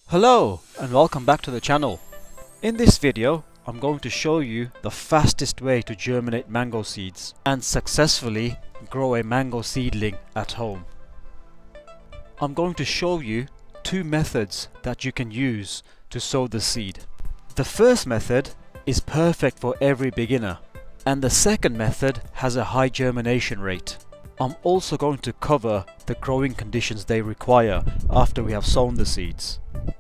Hello and welcome back to the channel. In this video I'm going to show you the fastest way to germinate mango seeds and successfully grow a mango seedling at home. I'm going to show you two methods that you can use to sow the seed. The first method is perfect for every beginner, and the second method has a high germination rate. I'm also going to cover the growing conditions they require after we have sown the seeds.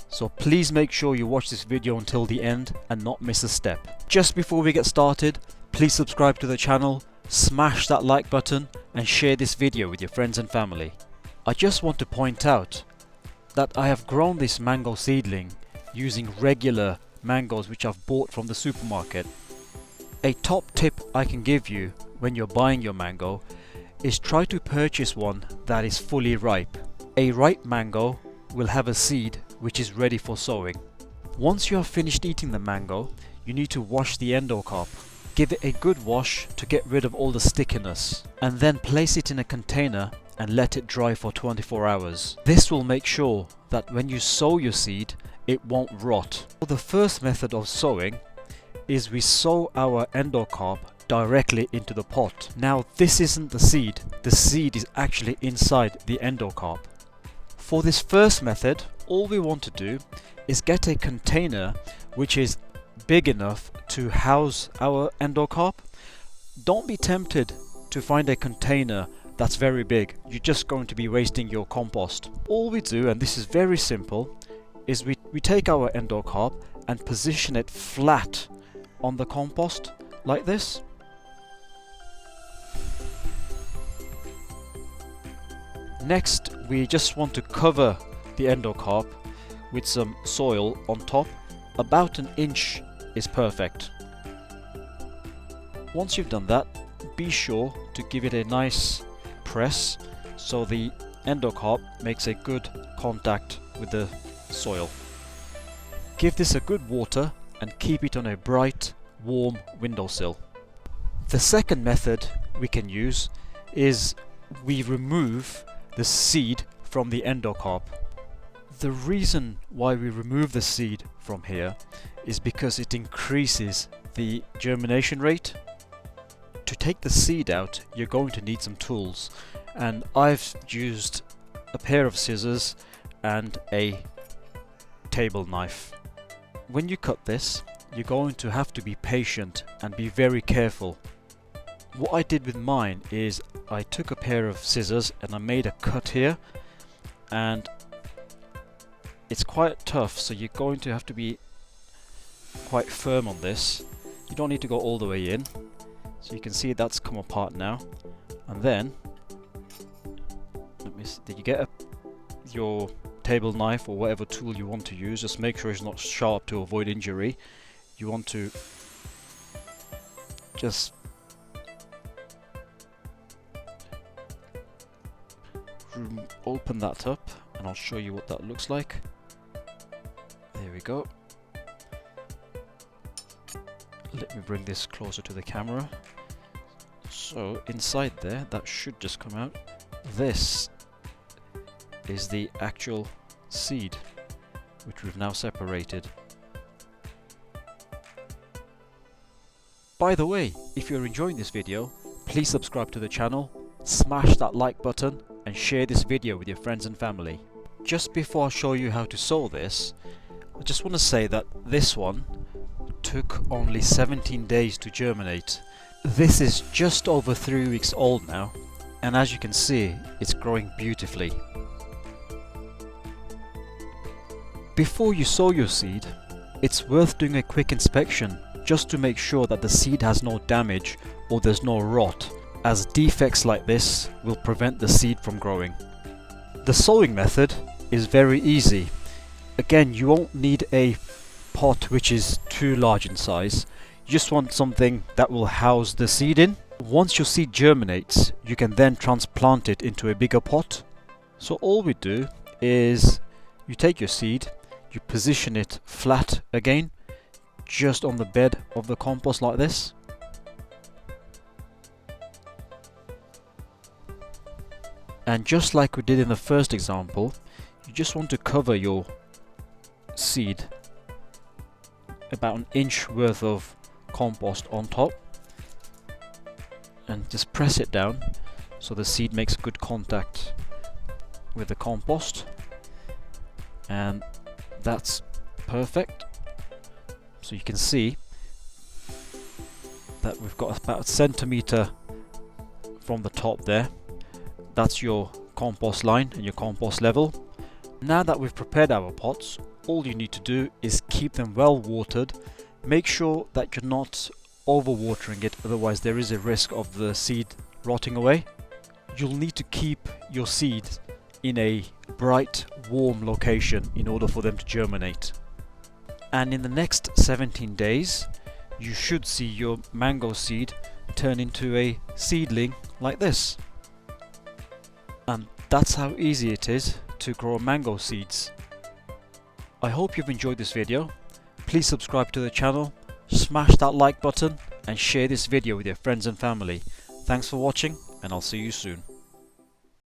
So please make sure you watch this video until the end and not miss a step. Just before we get started, please subscribe to the channel, smash that like button and share this video with your friends and family. I just want to point out that I have grown this mango seedling using regular mangoes which I've bought from the supermarket. A top tip I can give you when you're buying your mango is try to purchase one that is fully ripe. A ripe mango will have a seed which is ready for sowing. Once you have finished eating the mango, you need to wash the endocarp. Give it a good wash to get rid of all the stickiness, and then place it in a container and let it dry for 24 hours. This will make sure that when you sow your seed, it won't rot. The first method of sowing is we sow our endocarp directly into the pot. Now this isn't the seed is actually inside the endocarp. For this first method, all we want to do is get a container which is big enough to house our endocarp. Don't be tempted to find a container that's very big. You're just going to be wasting your compost. All we do, and this is very simple, is we take our endocarp and position it flat on the compost like this. Next, we just want to cover the endocarp with some soil on top. About an inch is perfect. Once you've done that, be sure to give it a nice press so the endocarp makes a good contact with the soil. Give this a good water and keep it on a bright, warm windowsill. The second method we can use is we remove the seed from the endocarp. The reason why we remove the seed from here is because it increases the germination rate. To take the seed out, you're going to need some tools, and I've used a pair of scissors and a table knife. When you cut this, you're going to have to be patient and be very careful. What I did with mine is I took a pair of scissors and I made a cut here, and it's quite tough, so you're going to have to be quite firm on this. You don't need to go all the way in. So you can see that's come apart now. And then did you get your table knife or whatever tool you want to use? Just make sure it's not sharp to avoid injury. You want to just open that up, and I'll show you what that looks like. There we go. Let me bring this closer to the camera. So inside there, that should just come out. This is the actual seed, which we've now separated. By the way, if you're enjoying this video, please subscribe to the channel, smash that like button and share this video with your friends and family. Just before I show you how to sow this, I just want to say that this one took only 17 days to germinate. This is just over 3 weeks old now, and as you can see, it's growing beautifully. Before you sow your seed, it's worth doing a quick inspection just to make sure that the seed has no damage or there's no rot, as defects like this will prevent the seed from growing. The sowing method is very easy. Again, you won't need a pot which is too large in size. You just want something that will house the seed in. Once your seed germinates, you can then transplant it into a bigger pot. So all we do is you take your seed, you position it flat again, just on the bed of the compost like this. And just like we did in the first example, you just want to cover your seed, about an inch worth of compost on top, and just press it down so the seed makes good contact with the compost, and that's perfect. So you can see that we've got about a centimetre from the top there. That's your compost line and your compost level. Now that we've prepared our pots, all you need to do is keep them well watered. Make sure that you're not overwatering it, otherwise there is a risk of the seed rotting away. You'll need to keep your seeds in a bright, warm location in order for them to germinate. And in the next 17 days, you should see your mango seed turn into a seedling like this. And that's how easy it is to grow mango seeds. I hope you've enjoyed this video. Please subscribe to the channel, smash that like button, and share this video with your friends and family. Thanks for watching, and I'll see you soon.